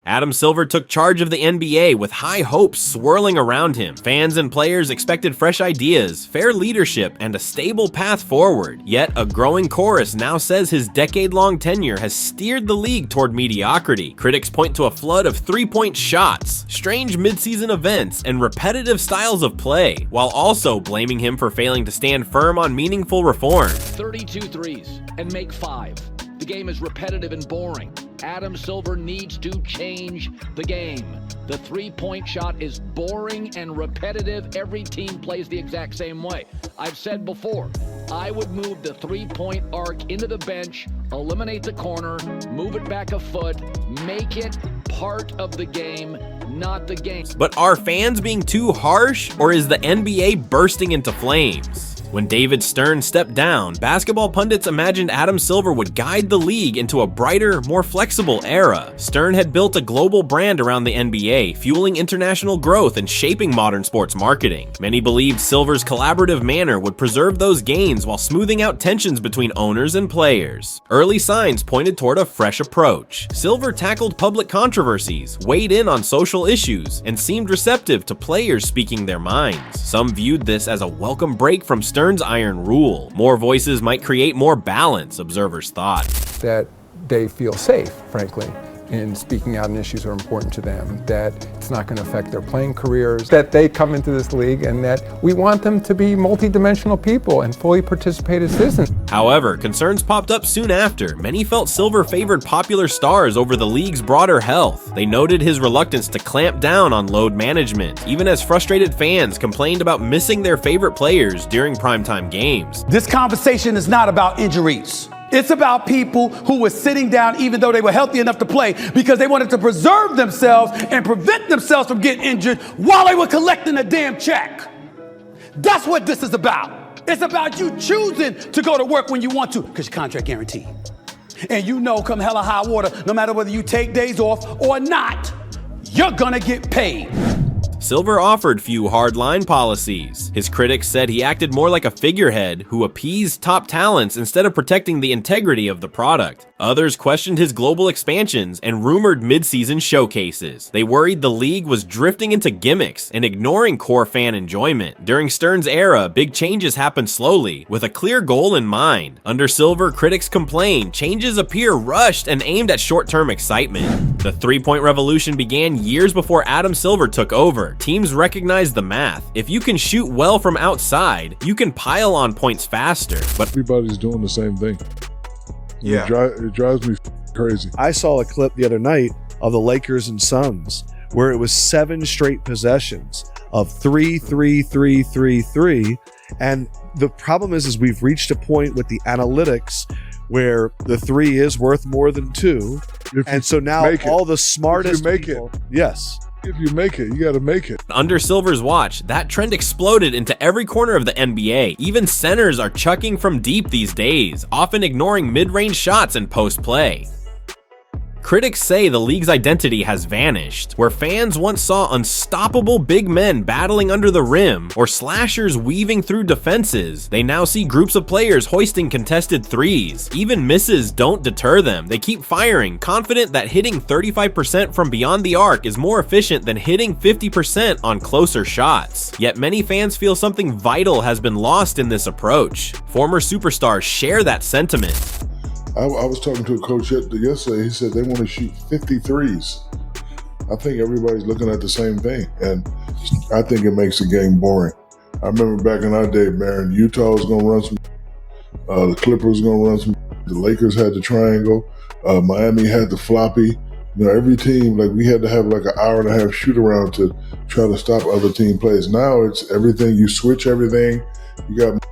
Adam Silver took charge of the NBA with high hopes swirling around him. Fans and players expected fresh ideas, fair leadership, and a stable path forward. Yet, a growing chorus now says his decade-long tenure has steered the league toward mediocrity. Critics point to a flood of three-point shots, strange midseason events, and repetitive styles of play, while also blaming him for failing to stand firm on meaningful reform. 32 threes and make 5. The game is repetitive and boring. Adam Silver needs to change the game. The three-point shot is boring and repetitive. Every team plays the exact same way. I've said before, I would move the three-point arc into the bench, eliminate the corner, move it back a foot, make it part of the game, not the game. But are fans being too harsh, or is the NBA bursting into flames? When David Stern stepped down, basketball pundits imagined Adam Silver would guide the league into a brighter, more flexible era. Stern had built a global brand around the NBA, fueling international growth and shaping modern sports marketing. Many believed Silver's collaborative manner would preserve those gains while smoothing out tensions between owners and players. Early signs pointed toward a fresh approach. Silver tackled public controversies, weighed in on social issues, and seemed receptive to players speaking their minds. Some viewed this as a welcome break from Stern's iron rule. More voices might create more balance, observers thought. That they feel safe, frankly, in speaking out on issues that are important to them, that it's not going to affect their playing careers, that they come into this league and that we want them to be multidimensional people and fully participative citizens. However, concerns popped up soon after. Many felt Silver favored popular stars over the league's broader health. They noted his reluctance to clamp down on load management, even as frustrated fans complained about missing their favorite players during primetime games. This conversation is not about injuries. It's about people who were sitting down even though they were healthy enough to play because they wanted to preserve themselves and prevent themselves from getting injured while they were collecting a damn check. That's what this is about. It's about you choosing to go to work when you want to because your contract guaranteed. And you know come hell or high water, no matter whether you take days off or not, you're gonna get paid. Silver offered few hard-line policies. His critics said he acted more like a figurehead who appeased top talents instead of protecting the integrity of the product. Others questioned his global expansions and rumored mid-season showcases. They worried the league was drifting into gimmicks and ignoring core fan enjoyment. During Stern's era, big changes happened slowly, with a clear goal in mind. Under Silver, critics complained changes appear rushed and aimed at short-term excitement. The three-point revolution began years before Adam Silver took over. Teams recognized the math. If you can shoot well from outside, you can pile on points faster. But everybody's doing the same thing. Yeah. It drives me crazy. I saw a clip the other night of the Lakers and Suns where it was 7 straight possessions of 3, 3, 3, 3, 3. And the problem is we've reached a point with the analytics where the 3 is worth more than 2. And so now all the smartest people, yes. If you make it, you got to make it. Under Silver's watch, that trend exploded into every corner of the NBA. Even centers are chucking from deep these days, often ignoring mid-range shots and post-play. Critics say the league's identity has vanished. Where fans once saw unstoppable big men battling under the rim or slashers weaving through defenses, they now see groups of players hoisting contested threes. Even misses don't deter them. They keep firing, confident that hitting 35% from beyond the arc is more efficient than hitting 50% on closer shots. Yet many fans feel something vital has been lost in this approach. Former superstars share that sentiment. I was talking to a coach yesterday. He said they want to shoot 53s. I think everybody's looking at the same thing, and I think it makes the game boring. I remember back in our day, man, Utah was going to run some, the Clippers going to run some, the Lakers had the triangle, Miami had the floppy. You know, every team, like we had to have like an hour and a half shoot around to try to stop other team plays. Now it's everything. You switch everything. You got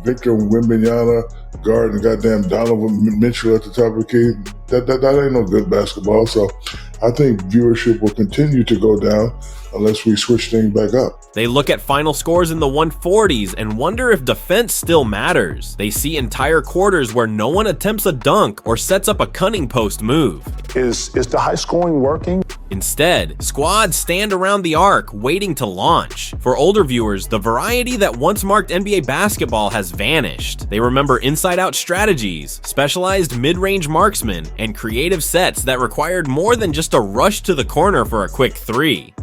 Victor Wembanyama guarding goddamn Donovan Mitchell at the top of the key. That ain't no good basketball. So I think viewership will continue to go down unless we switch things back up. They look at final scores in the 140s and wonder if defense still matters. They see entire quarters where no one attempts a dunk or sets up a cunning post move. Is the high scoring working? Instead, squads stand around the arc waiting to launch. For older viewers, the variety that once marked NBA basketball has vanished. They remember inside-out strategies, specialized mid-range marksmen, and creative sets that required more than just a rush to the corner for a quick three.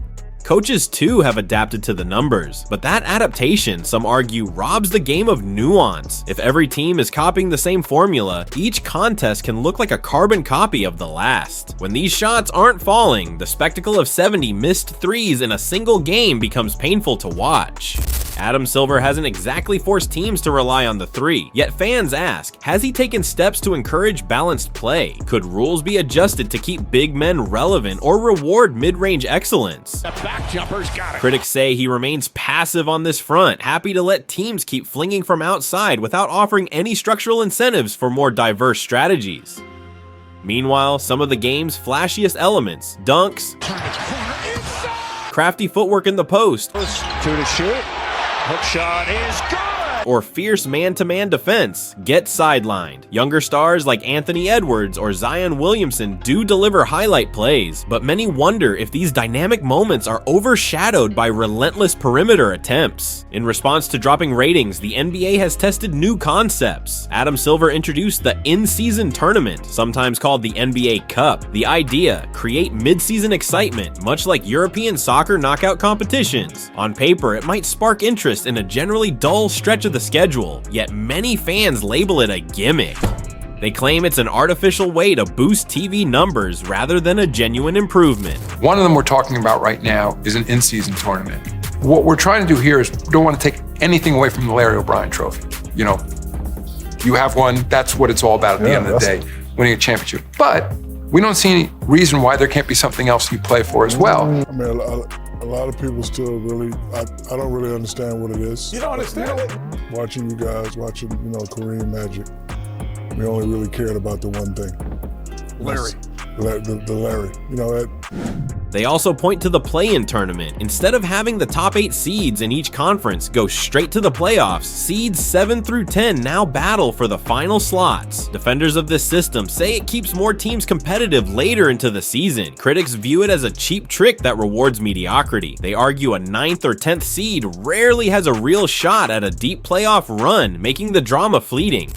Coaches too have adapted to the numbers, but that adaptation, some argue, robs the game of nuance. If every team is copying the same formula, each contest can look like a carbon copy of the last. When these shots aren't falling, the spectacle of 70 missed threes in a single game becomes painful to watch. Adam Silver hasn't exactly forced teams to rely on the three, yet fans ask, has he taken steps to encourage balanced play? Could rules be adjusted to keep big men relevant or reward mid-range excellence? The back jumper's got it. Critics say he remains passive on this front, happy to let teams keep flinging from outside without offering any structural incentives for more diverse strategies. Meanwhile, some of the game's flashiest elements, dunks, crafty footwork in the post, Two to shoot. Hook shot is good. or fierce man-to-man defense get sidelined. Younger stars like Anthony Edwards or Zion Williamson do deliver highlight plays, but many wonder if these dynamic moments are overshadowed by relentless perimeter attempts. In response to dropping ratings, the NBA has tested new concepts. Adam Silver introduced the In-Season Tournament, sometimes called the NBA Cup. The idea, create mid-season excitement, much like European soccer knockout competitions. On paper, it might spark interest in a generally dull stretch of the schedule, yet many fans label it a gimmick. They claim it's an artificial way to boost TV numbers rather than a genuine improvement. One of them we're talking about right now is an in-season tournament. What we're trying to do here is we don't want to take anything away from the Larry O'Brien Trophy. You know, you have one, that's what it's all about at the end of the day, winning a championship. But we don't see any reason why there can't be something else you play for as well. I mean, a lot of people still really, I don't really understand what it is. You don't understand it? Watching you guys, watching, Kareem, Magic, we only really cared about the one thing. Larry. The Larry, They also point to the play-in tournament. Instead of having the top 8 seeds in each conference go straight to the playoffs, seeds 7 through 10 now battle for the final slots. Defenders of this system say it keeps more teams competitive later into the season. Critics view it as a cheap trick that rewards mediocrity. They argue a 9th or 10th seed rarely has a real shot at a deep playoff run, making the drama fleeting.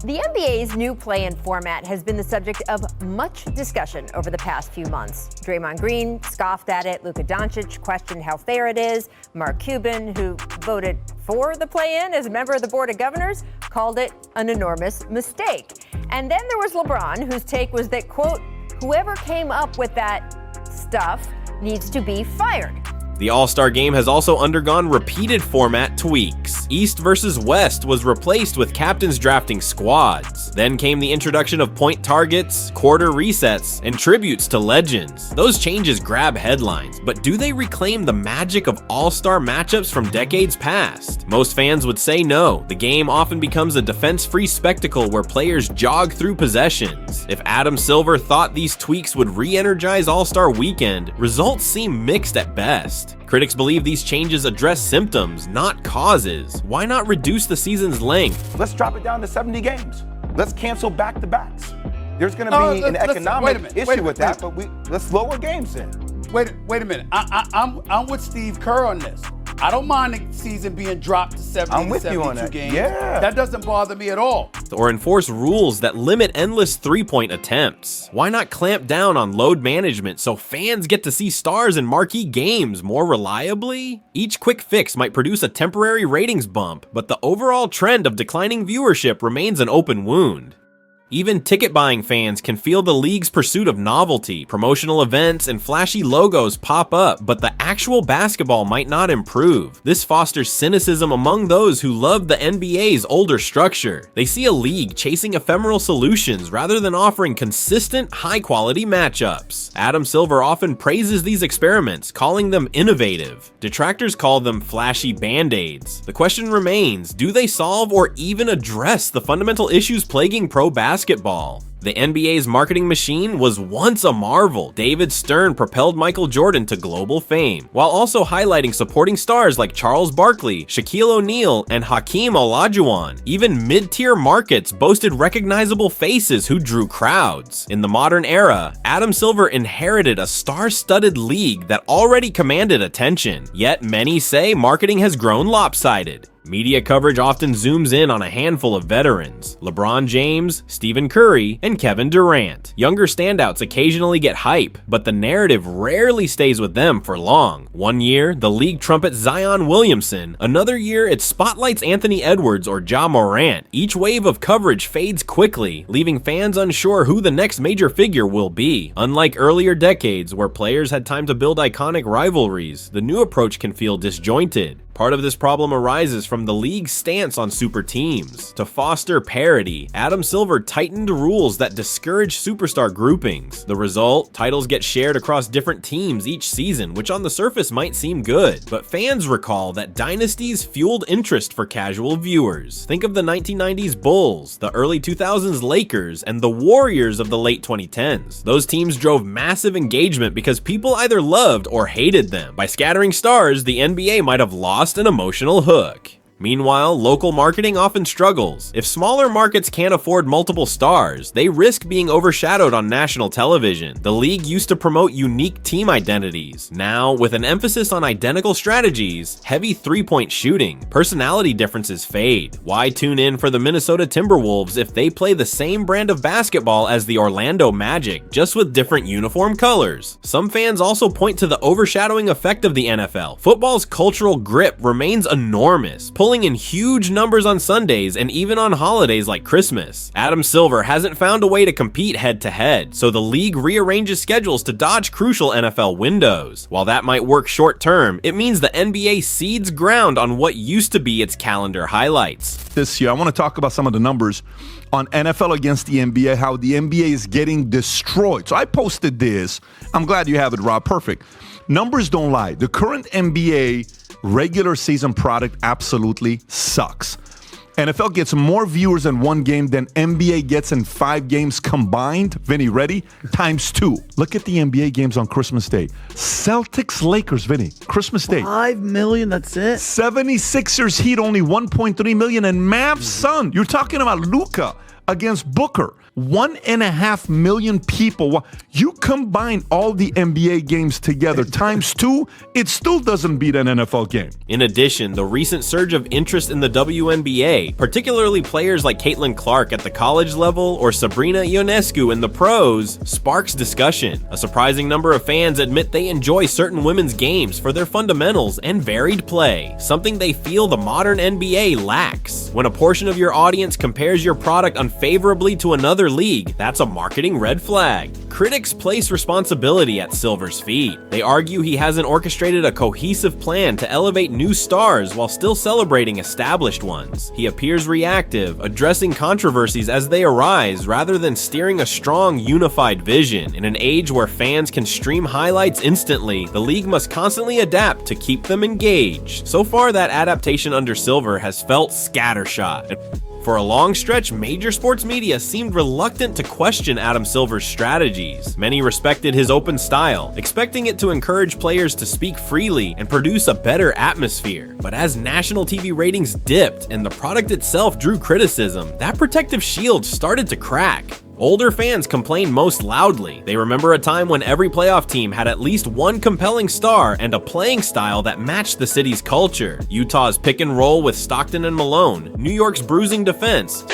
The NBA's new play-in format has been the subject of much discussion over the past few months. Draymond Green scoffed at it. Luka Doncic questioned how fair it is. Mark Cuban, who voted for the play-in as a member of the Board of Governors, called it an enormous mistake. And then there was LeBron, whose take was that, quote, whoever came up with that stuff needs to be fired. The AllStar Game has also undergone repeated format tweaks. East versus West was replaced with captains drafting squads. Then came the introduction of point targets, quarter resets, and tributes to legends. Those changes grab headlines, but do they reclaim the magic of all-star matchups from decades past? Most fans would say no. The game often becomes a defense-free spectacle where players jog through possessions. If Adam Silver thought these tweaks would re-energize All-Star Weekend, results seem mixed at best. Critics believe these changes address symptoms, not causes. Why not reduce the season's length? Let's drop it down to 70 games. Let's cancel back-to-backs. There's going to be an economic issue with that, but let's lower games in. Wait a minute. I'm with Steve Kerr on this. I don't mind the season being dropped to 70 I'm with to you 72 on that. games. Yeah. That doesn't bother me at all. Or enforce rules that limit endless three-point attempts. Why not clamp down on load management so fans get to see stars in marquee games more reliably? Each quick fix might produce a temporary ratings bump, but the overall trend of declining viewership remains an open wound. Even ticket-buying fans can feel the league's pursuit of novelty. Promotional events and flashy logos pop up, but the actual basketball might not improve. This fosters cynicism among those who love the NBA's older structure. They see a league chasing ephemeral solutions rather than offering consistent, high-quality matchups. Adam Silver often praises these experiments, calling them innovative. Detractors call them flashy band-aids. The question remains, do they solve or even address the fundamental issues plaguing pro basketball? The NBA's marketing machine was once a marvel. David Stern propelled Michael Jordan to global fame, while also highlighting supporting stars like Charles Barkley, Shaquille O'Neal, and Hakeem Olajuwon. Even mid-tier markets boasted recognizable faces who drew crowds. In the modern era, Adam Silver inherited a star-studded league that already commanded attention, yet many say marketing has grown lopsided. Media coverage often zooms in on a handful of veterans: LeBron James, Stephen Curry, and Kevin Durant. Younger standouts occasionally get hype, but the narrative rarely stays with them for long. One year, the league trumpets Zion Williamson. Another year, it spotlights Anthony Edwards or Ja Morant. Each wave of coverage fades quickly, leaving fans unsure who the next major figure will be. Unlike earlier decades, where players had time to build iconic rivalries, the new approach can feel disjointed. Part of this problem arises from the league's stance on super teams. To foster parity, Adam Silver tightened rules that discourage superstar groupings. The result? Titles get shared across different teams each season, which on the surface might seem good, but fans recall that dynasties fueled interest for casual viewers. Think of the 1990s Bulls, the early 2000s Lakers, and the Warriors of the late 2010s. Those teams drove massive engagement because people either loved or hated them. By scattering stars, the NBA might have lost an emotional hook. Meanwhile, local marketing often struggles. If smaller markets can't afford multiple stars, they risk being overshadowed on national television. The league used to promote unique team identities. Now, with an emphasis on identical strategies, heavy three-point shooting, personality differences fade. Why tune in for the Minnesota Timberwolves if they play the same brand of basketball as the Orlando Magic, just with different uniform colors? Some fans also point to the overshadowing effect of the NFL. Football's cultural grip remains enormous, pulling in huge numbers on Sundays and even on holidays like Christmas. Adam Silver hasn't found a way to compete head-to-head, so the league rearranges schedules to dodge crucial NFL windows. While that might work short-term, it means the NBA cedes ground on what used to be its calendar highlights. This year, I want to talk about some of the numbers on NFL against the NBA, how the NBA is getting destroyed. So I posted this. I'm glad you have it, Rob. Perfect. Numbers don't lie. The current NBA regular season product absolutely sucks. NFL gets more viewers in one game than NBA gets in 5 games combined. Vinny, ready? ×2. Look at the NBA games on Christmas Day. Celtics, Lakers, Vinny, Christmas Day. 5 million, that's it. 76ers, Heat, only 1.3 million. And Mavs, Sun, you're talking about Luka against Booker. 1.5 million people. You combine all the NBA games together ×2, it still doesn't beat an NFL game. In addition, the recent surge of interest in the WNBA, particularly players like Caitlin Clark at the college level or Sabrina Ionescu in the pros, sparks discussion. A surprising number of fans admit they enjoy certain women's games for their fundamentals and varied play, something they feel the modern NBA lacks. When a portion of your audience compares your product unfavorably to another league, that's a marketing red flag. Critics place responsibility at Silver's feet. They argue he hasn't orchestrated a cohesive plan to elevate new stars while still celebrating established ones. He appears reactive, addressing controversies as they arise rather than steering a strong, unified vision. In an age where fans can stream highlights instantly, the league must constantly adapt to keep them engaged. So far, that adaptation under Silver has felt scattershot. For a long stretch, major sports media seemed reluctant to question Adam Silver's strategies. Many respected his open style, expecting it to encourage players to speak freely and produce a better atmosphere. But as national TV ratings dipped and the product itself drew criticism, that protective shield started to crack. Older fans complained most loudly. They remember a time when every playoff team had at least one compelling star and a playing style that matched the city's culture. Utah's pick and roll with Stockton and Malone, New York's bruising defense,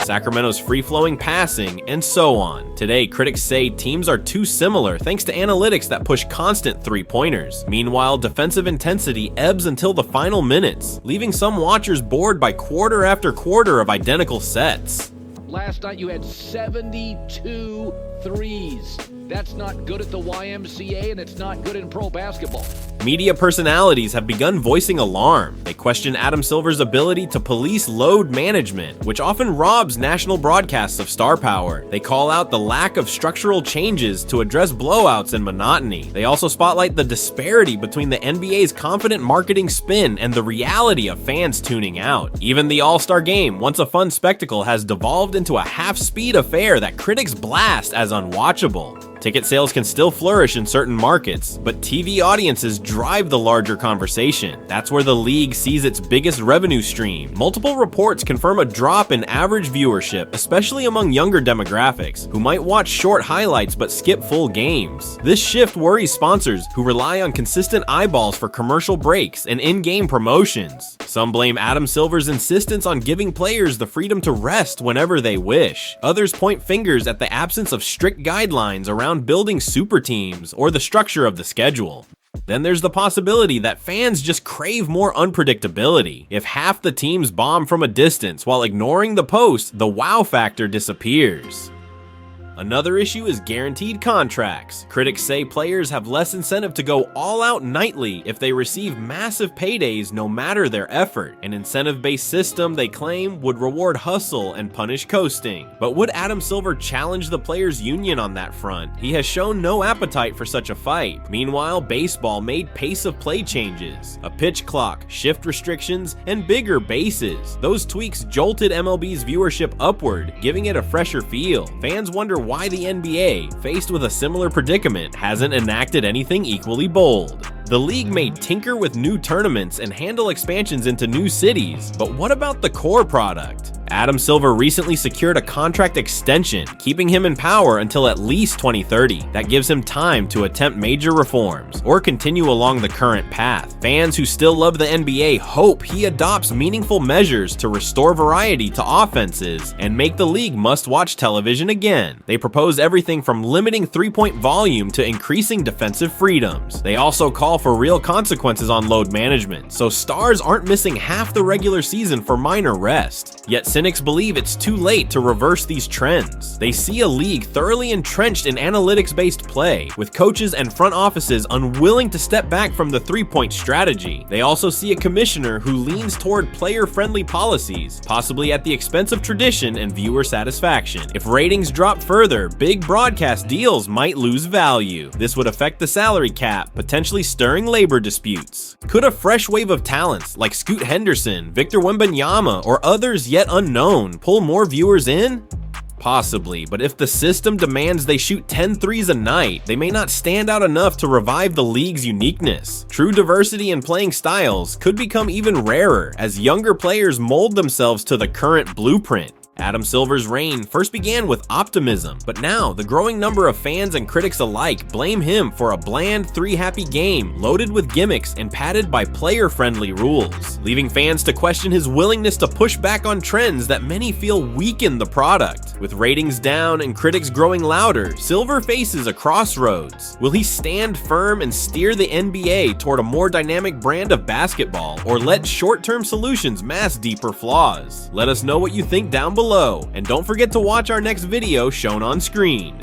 Sacramento's free-flowing passing, and so on. Today, critics say teams are too similar thanks to analytics that push constant three-pointers. Meanwhile, defensive intensity ebbs until the final minutes, leaving some watchers bored by quarter after quarter of identical sets. Last night you had 72 threes. That's not good at the YMCA, and it's not good in pro basketball. Media personalities have begun voicing alarm. They question Adam Silver's ability to police load management, which often robs national broadcasts of star power. They call out the lack of structural changes to address blowouts and monotony. They also spotlight the disparity between the NBA's confident marketing spin and the reality of fans tuning out. Even the AllStar Game, once a fun spectacle, has devolved into a half-speed affair that critics blast as unwatchable. Ticket sales can still flourish in certain markets, but TV audiences drive the larger conversation. That's where the league sees its biggest revenue stream. Multiple reports confirm a drop in average viewership, especially among younger demographics, who might watch short highlights but skip full games. This shift worries sponsors who rely on consistent eyeballs for commercial breaks and in-game promotions. Some blame Adam Silver's insistence on giving players the freedom to rest whenever they wish. Others point fingers at the absence of strict guidelines around building super teams or the structure of the schedule. Then there's the possibility that fans just crave more unpredictability. If half the teams bomb from a distance while ignoring the post, the wow factor disappears. Another issue is guaranteed contracts. Critics say players have less incentive to go all out nightly if they receive massive paydays no matter their effort. An incentive-based system, they claim, would reward hustle and punish coasting. But would Adam Silver challenge the players' union on that front? He has shown no appetite for such a fight. Meanwhile, baseball made pace of play changes, a pitch clock, shift restrictions, and bigger bases. Those tweaks jolted MLB's viewership upward, giving it a fresher feel. Fans wonder why the NBA, faced with a similar predicament, hasn't enacted anything equally bold. The league may tinker with new tournaments and handle expansions into new cities, but what about the core product? Adam Silver recently secured a contract extension, keeping him in power until at least 2030. That gives him time to attempt major reforms or continue along the current path. Fans who still love the NBA hope he adopts meaningful measures to restore variety to offenses and make the league must-watch television again. They propose everything from limiting three-point volume to increasing defensive freedoms. They also call for real consequences on load management, so stars aren't missing half the regular season for minor rest. Yet cynics believe it's too late to reverse these trends. They see a league thoroughly entrenched in analytics-based play, with coaches and front offices unwilling to step back from the three-point strategy. They also see a commissioner who leans toward player-friendly policies, possibly at the expense of tradition and viewer satisfaction. If ratings drop further, big broadcast deals might lose value. This would affect the salary cap, potentially stirring labor disputes. Could a fresh wave of talents like Scoot Henderson, Victor Wembanyama, or others yet unknown pull more viewers in? Possibly, but if the system demands they shoot 10 threes a night, they may not stand out enough to revive the league's uniqueness. True diversity in playing styles could become even rarer as younger players mold themselves to the current blueprint. Adam Silver's reign first began with optimism, but now the growing number of fans and critics alike blame him for a bland three-happy game loaded with gimmicks and padded by player-friendly rules, leaving fans to question his willingness to push back on trends that many feel weaken the product. With ratings down and critics growing louder, Silver faces a crossroads. Will he stand firm and steer the NBA toward a more dynamic brand of basketball, or let short-term solutions mask deeper flaws? Let us know what you think down below, and don't forget to watch our next video shown on screen.